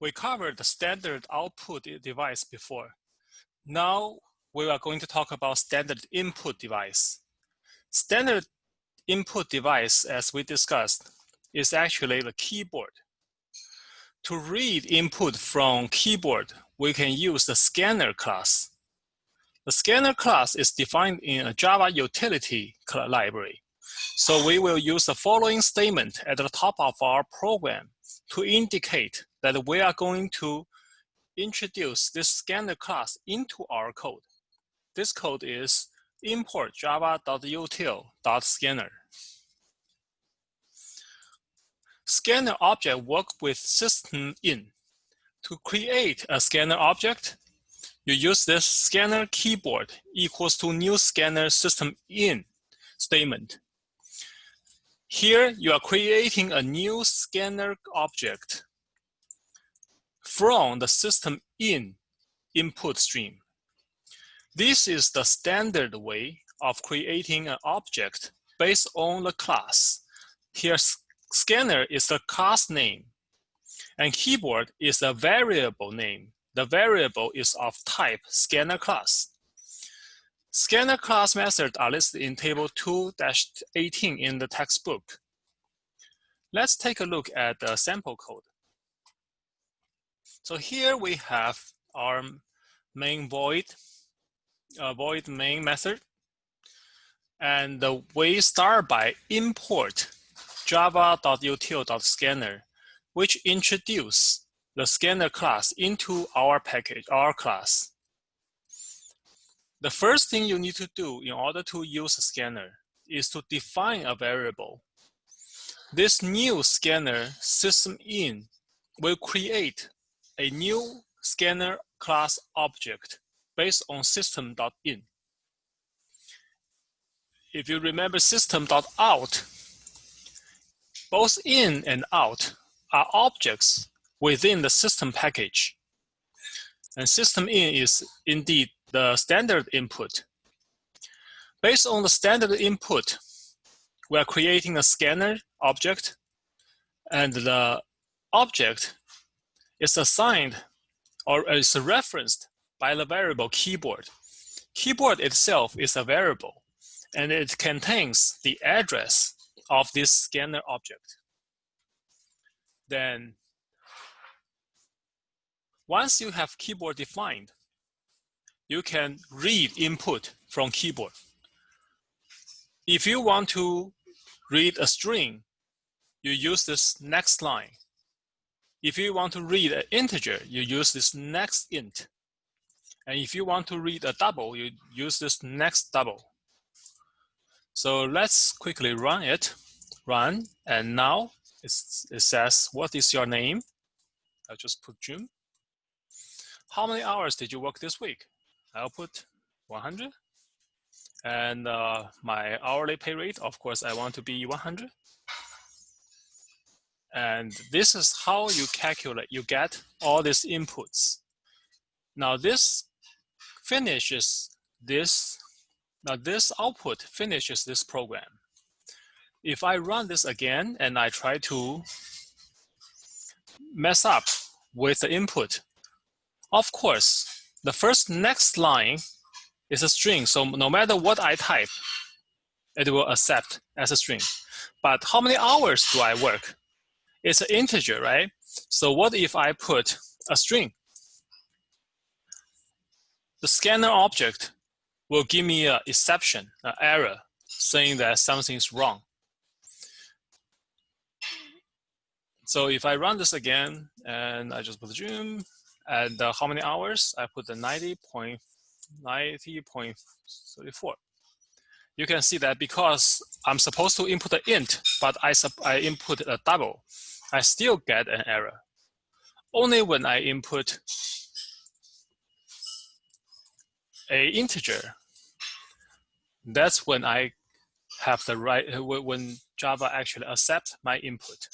We covered the standard output device before. Now we are going to talk about standard input device. Standard input device, as we discussed, is actually the keyboard. To read input from keyboard, we can use the scanner class. The scanner class is defined in a Java utility library. So we will use the following statement at the top of our program to indicate that we are going to introduce this scanner class into our code. This code is import java.util.scanner. Scanner object work with system in. To create a scanner object, you use this scanner keyboard equals to new scanner system in statement. Here you are creating a new scanner object from the system in input stream. This is the standard way of creating an object based on the class. Here scanner is the class name and keyboard is a variable name. The variable is of type scanner class. Scanner class methods are listed in table 2-18 in the textbook. Let's take a look at the sample code. So here we have our main void main method. And we start by import java.util.scanner, which introduce the scanner class into our package, our class. The first thing you need to do in order to use a scanner is to define a variable. This new scanner system in will create a new scanner class object based on system.in. If you remember system.out, both in and out are objects within the system package. And system in is indeed the standard input. Based on the standard input, we are creating a scanner object, and the object is assigned or is referenced by the variable keyboard. Keyboard itself is a variable, and it contains the address of this scanner object. Then, once you have keyboard defined, you can read input from keyboard. If you want to read a string, you use this next line. If you want to read an integer, you use this next int. And if you want to read a double, you use this next double. So let's quickly run it. Run, and now it says, what is your name? I'll just put June. How many hours did you work this week? I'll put 100. And my hourly pay rate, of course, I want to be 100. And this is how you calculate, you get all these inputs. Now this finishes this, now this output finishes this program. If I run this again and I try to mess up with the input, of course, the first next line is a string. So no matter what I type, it will accept as a string. But how many hours do I work? It's an integer, right? So what if I put a string? The scanner object will give me an exception, an error, saying that something's wrong. So if I run this again, and I just put June, and how many hours? I put the 90.34. You can see that because I'm supposed to input an int, but I input a double, I still get an error. Only when I input a integer, that's when I have the right, when Java actually accepts my input.